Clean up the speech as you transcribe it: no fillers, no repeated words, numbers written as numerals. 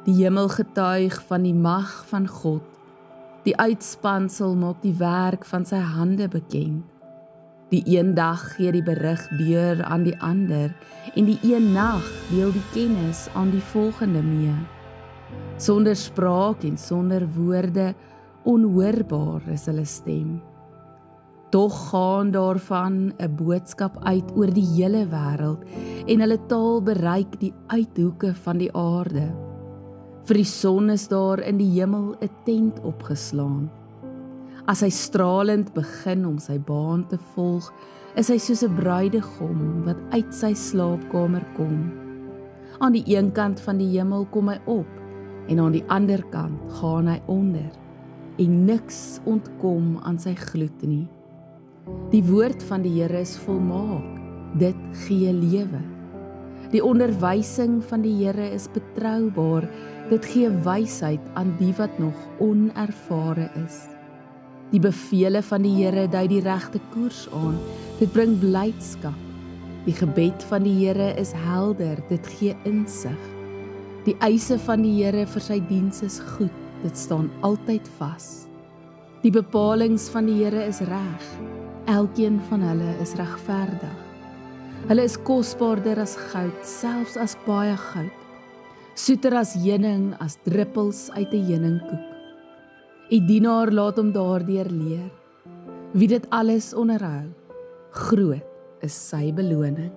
Die hemel getuig van die mag van God. Die uitspansel maak die werk van sy hande bekend. Die een dag gee die berig deur aan die ander, en die een nag deel die kennis aan die volgende mee. Sonder spraak en sonder woorde, onhoorbaar is hulle stem. Tog gaan daarvan 'n boodskap uit oor die hele wêreld, en hulle taal bereik die uithoeke van die aarde. Vir die son is daar in die hemel 'n tent opgeslaan. As hy stralend begin om sy baan te volg, is hy soos 'n bruidegom wat uit sy slaapkamer kom. Aan die een kant van die hemel kom hy op, en aan die ander kant gaan hy onder, en niks ontkom aan sy gloed nie. Die woord van die Here is volmaak, dit gee lewe. Die onderwysing van die Here is betroubaar, dit gee wysheid aan die wat nog onervare is. Die bevele van die Here dui die regte koers aan, dit bring blydskap. Die gebed van die Here is helder, dit gee insig. Die eise van die Here vir sy diens is goed, dit staan altyd vas. Die bepalings van die Here is reg, elkeen van hulle is regverdig. Hulle is kosbaarder as goud, selfs as baie goud. Soeter as heuning, as druppels uit 'n heuningkoek. U dienaar laat hom daardeur leer. Wie dit alles onderhou, groot is sy beloning.